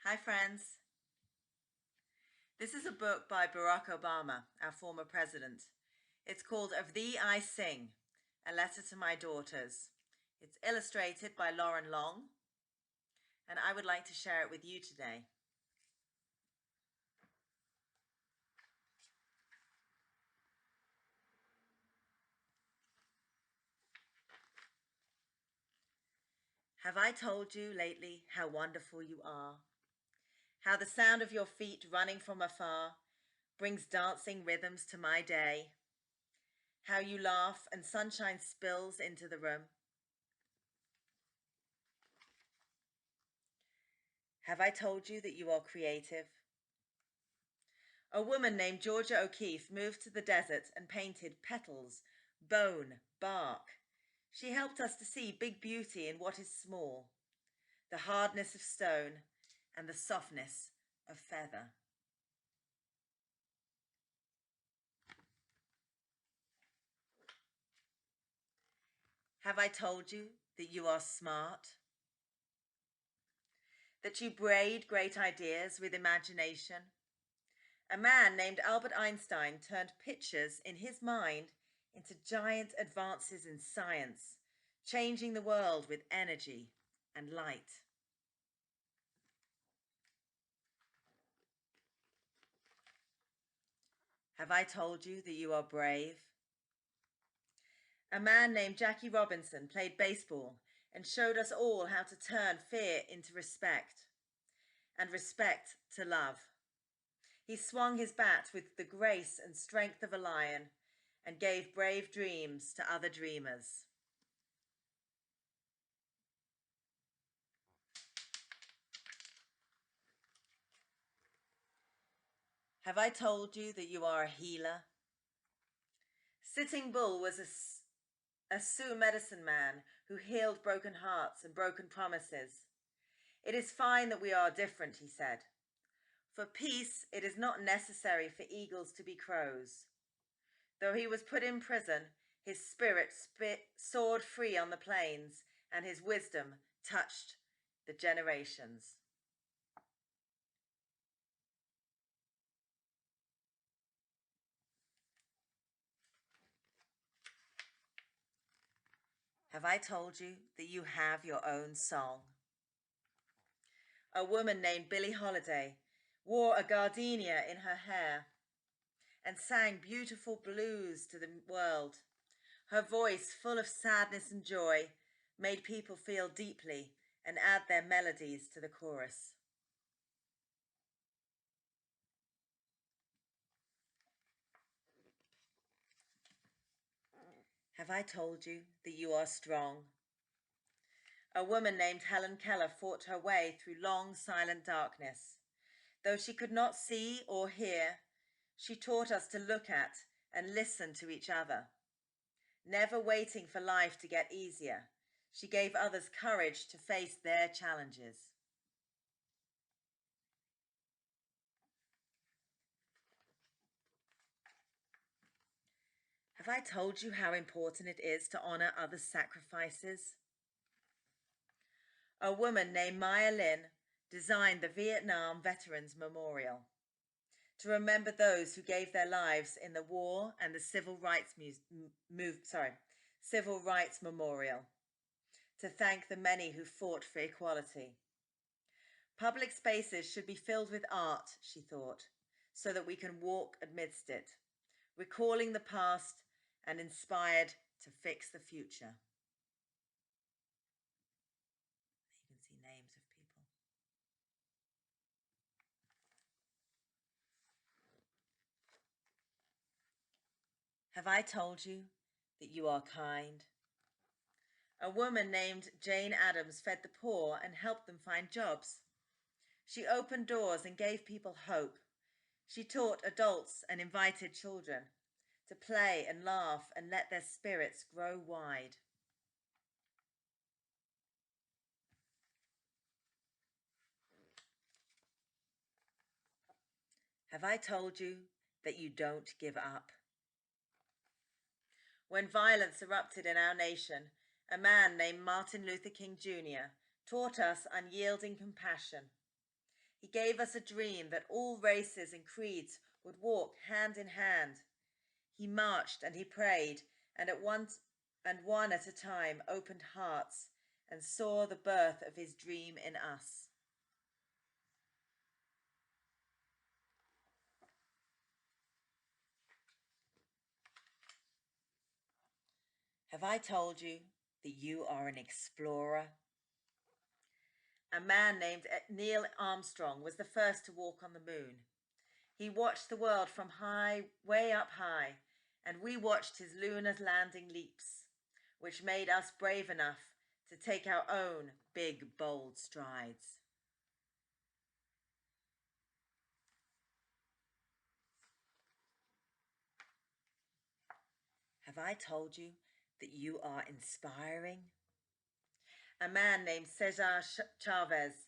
Hi, friends. This is a book by Barack Obama, our former president. It's called Of Thee I Sing, A Letter to My Daughters. It's illustrated by Lauren Long, and I would like to share it with you today. Have I told you lately how wonderful you are? How the sound of your feet running from afar brings dancing rhythms to my day? How you laugh and sunshine spills into the room? Have I told you that you are creative? A woman named Georgia O'Keeffe moved to the desert and painted petals, bone, bark. She helped us to see big beauty in what is small, the hardness of stone and the softness of feather. Have I told you that you are smart? That you braid great ideas with imagination? A man named Albert Einstein turned pictures in his mind into giant advances in science, changing the world with energy and light. Have I told you that you are brave? A man named Jackie Robinson played baseball and showed us all how to turn fear into respect and respect to love. He swung his bat with the grace and strength of a lion and gave brave dreams to other dreamers. Have I told you that you are a healer? Sitting Bull was a Sioux medicine man who healed broken hearts and broken promises. It is fine that we are different, he said. For peace, it is not necessary for eagles to be crows. Though he was put in prison, his spirit soared free on the plains, and his wisdom touched the generations. Have I told you that you have your own song? A woman named Billie Holiday wore a gardenia in her hair and sang beautiful blues to the world. Her voice, full of sadness and joy, made people feel deeply and add their melodies to the chorus. Have I told you that you are strong? A woman named Helen Keller fought her way through long, silent darkness. Though she could not see or hear, she taught us to look at and listen to each other. Never waiting for life to get easier, she gave others courage to face their challenges. Have I told you how important it is to honor others' sacrifices? A woman named Maya Lin designed the Vietnam Veterans Memorial to remember those who gave their lives in the war and the Civil Rights Memorial, to thank the many who fought for equality. Public spaces should be filled with art, she thought, so that we can walk amidst it, recalling the past and inspired to fix the future. You can see names of people. Have I told you that you are kind? A woman named Jane Addams fed the poor and helped them find jobs. She opened doors and gave people hope. She taught adults and invited children to play and laugh and let their spirits grow wide. Have I told you that you don't give up? When violence erupted in our nation, a man named Martin Luther King Jr. taught us unyielding compassion. He gave us a dream that all races and creeds would walk hand in hand. He marched and he prayed, and one at a time opened hearts and saw the birth of his dream in us. Have I told you that you are an explorer? A man named Neil Armstrong was the first to walk on the moon. He watched the world from way up high, and we watched his lunar landing leaps, which made us brave enough to take our own big, bold strides. Have I told you that you are inspiring? A man named Cesar Chavez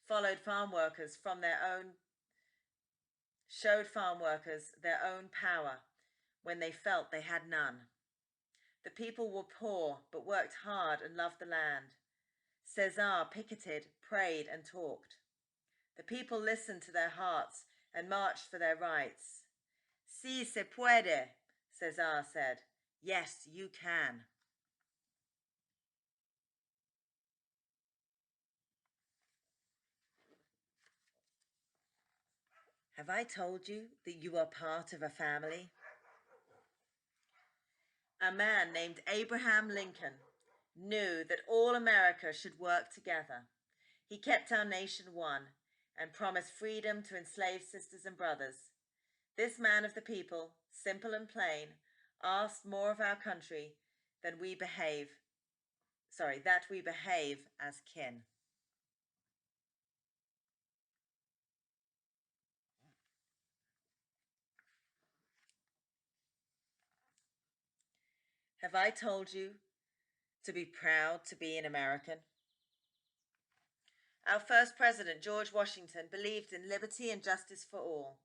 showed farm workers their own power when they felt they had none. The people were poor but worked hard and loved the land. Cesar picketed, prayed and talked. The people listened to their hearts and marched for their rights. Si se puede, Cesar said. Yes, you can. Have I told you that you are part of a family? A man named Abraham Lincoln knew that all America should work together. He kept our nation one and promised freedom to enslaved sisters and brothers. This man of the people, simple and plain, asked more of our country that we behave as kin. Have I told you to be proud to be an American? Our first president, George Washington, believed in liberty and justice for all.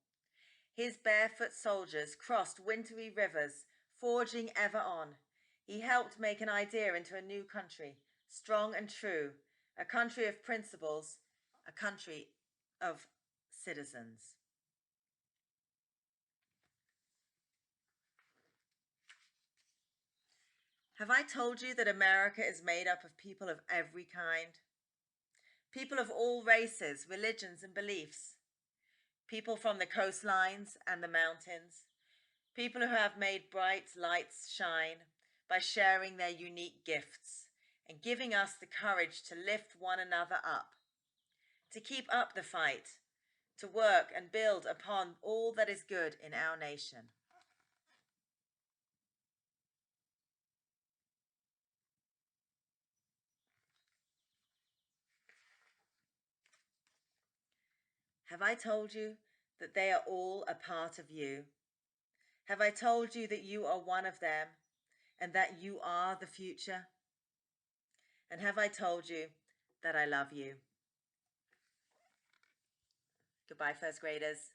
His barefoot soldiers crossed wintry rivers, forging ever on. He helped make an idea into a new country, strong and true, a country of principles, a country of citizens. Have I told you that America is made up of people of every kind? People of all races, religions, and beliefs. People from the coastlines and the mountains. People who have made bright lights shine by sharing their unique gifts and giving us the courage to lift one another up, to keep up the fight, to work and build upon all that is good in our nation. Have I told you that they are all a part of you? Have I told you that you are one of them and that you are the future? And have I told you that I love you? Goodbye, first graders.